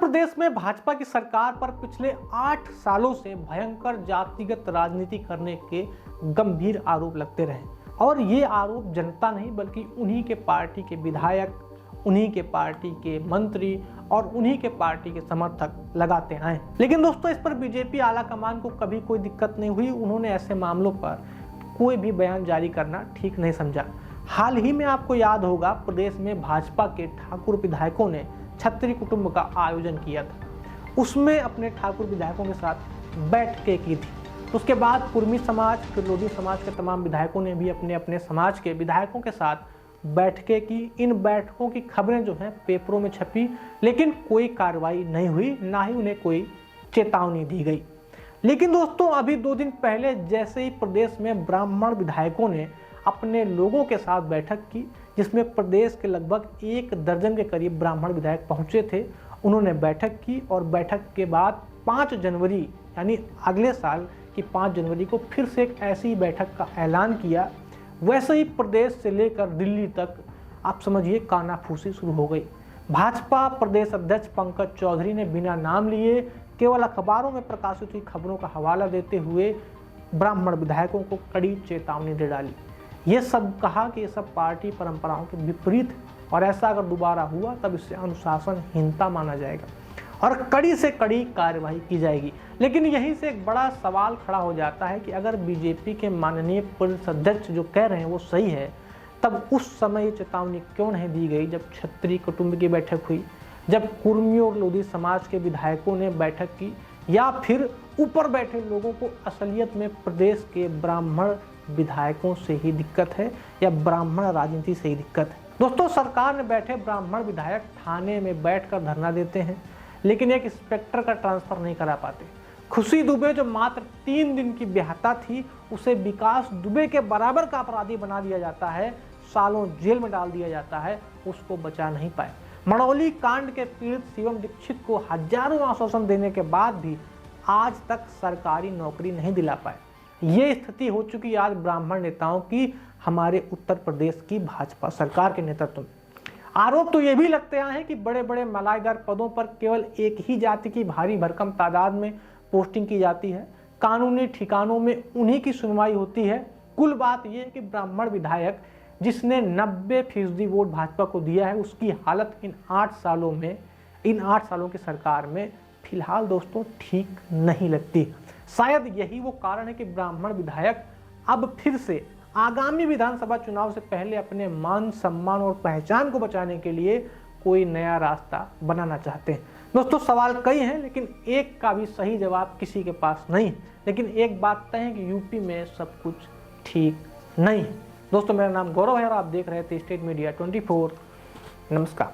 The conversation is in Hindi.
प्रदेश में भाजपा की सरकार पर पिछले 8 सालों से भयंकर जातिगत राजनीति करने के गंभीर आरोप लगते रहे और ये आरोप जनता नहीं बल्कि उन्हीं के पार्टी के विधायक, उन्हीं के पार्टी के मंत्री और उन्हीं के पार्टी के समर्थक लगाते आए। लेकिन दोस्तों, इस पर बीजेपी आला कमान को कभी कोई दिक्कत नहीं हुई। उन्होंने ऐसे मामलों पर कोई भी बयान जारी करना ठीक नहीं समझा। हाल ही में आपको याद होगा, प्रदेश में भाजपा के ठाकुर विधायकों ने छत्री कुटुंब का आयोजन किया था। उसमें अपने ठाकुर विधायकों के साथ बैठकें की थी। उसके बाद कुर्मी समाज, फिर लोधी समाज के तमाम विधायकों ने भी अपने अपने समाज के विधायकों के साथ बैठकें की। इन बैठकों की खबरें जो हैं पेपरों में छपी, लेकिन कोई कार्रवाई नहीं हुई, ना ही उन्हें कोई चेतावनी दी गई। लेकिन दोस्तों, अभी 2 दिन पहले जैसे ही प्रदेश में ब्राह्मण विधायकों ने अपने लोगों के साथ बैठक की, जिसमें प्रदेश के लगभग 1 दर्जन के करीब ब्राह्मण विधायक पहुंचे थे, उन्होंने बैठक की और बैठक के बाद 5 जनवरी यानी अगले साल की 5 जनवरी को फिर से एक ऐसी बैठक का ऐलान किया। वैसे ही प्रदेश से लेकर दिल्ली तक आप समझिए कानाफूसी शुरू हो गई। भाजपा प्रदेश अध्यक्ष पंकज चौधरी ने बिना नाम लिए केवल अखबारों में प्रकाशित हुई खबरों का हवाला देते हुए ब्राह्मण विधायकों को कड़ी चेतावनी दे डाली। ये सब कहा कि ये सब पार्टी परंपराओं के विपरीत है और ऐसा अगर दोबारा हुआ तब इसे अनुशासनहीनता माना जाएगा और कड़ी से कड़ी कार्यवाही की जाएगी। लेकिन यहीं से एक बड़ा सवाल खड़ा हो जाता है कि अगर बीजेपी के माननीय प्रदेश अध्यक्ष जो कह रहे हैं वो सही है, तब उस समय ये चेतावनी क्यों नहीं दी गई जब छत्री कुटुंब की बैठक हुई, जब कुर्मी और लोधी समाज के विधायकों ने बैठक की, या फिर ऊपर बैठे लोगों को असलियत में प्रदेश के ब्राह्मण विधायकों से ही दिक्कत है या ब्राह्मण राजनीति से ही दिक्कत है। दोस्तों, सरकार में बैठे ब्राह्मण विधायक थाने में बैठकर धरना देते हैं, लेकिन एक इंस्पेक्टर का ट्रांसफर नहीं करा पाते। खुशी दुबे जो मात्र 3 दिन की बेहता थी, उसे विकास दुबे के बराबर का अपराधी बना दिया जाता है, सालों जेल में डाल दिया जाता है, उसको बचा नहीं पाए। मड़ौली कांड के पीड़ित शिवम दीक्षित को हजारों आश्वासन देने के बाद भी आज तक सरकारी नौकरी नहीं दिला पाए। ये स्थिति हो चुकी आज ब्राह्मण नेताओं की हमारे उत्तर प्रदेश की भाजपा सरकार के नेतृत्व में। आरोप तो ये भी लगते आए हैं कि बड़े बड़े मलाईदार पदों पर केवल एक ही जाति की भारी भरकम तादाद में पोस्टिंग की जाती है, कानूनी ठिकानों में उन्हीं की सुनवाई होती है। कुल बात यह है कि ब्राह्मण विधायक जिसने 90% वोट भाजपा को दिया है, उसकी हालत इन 8 सालों की सरकार में फिलहाल दोस्तों ठीक नहीं लगती। शायद यही वो कारण है कि ब्राह्मण विधायक अब फिर से आगामी विधानसभा चुनाव से पहले अपने मान सम्मान और पहचान को बचाने के लिए कोई नया रास्ता बनाना चाहते हैं। दोस्तों, सवाल कई हैं, लेकिन एक का भी सही जवाब किसी के पास नहीं। लेकिन एक बात तय है कि यूपी में सब कुछ ठीक नहीं है। दोस्तों, मेरा नाम गौरव है और आप देख रहे थे स्टेट मीडिया 24। नमस्कार।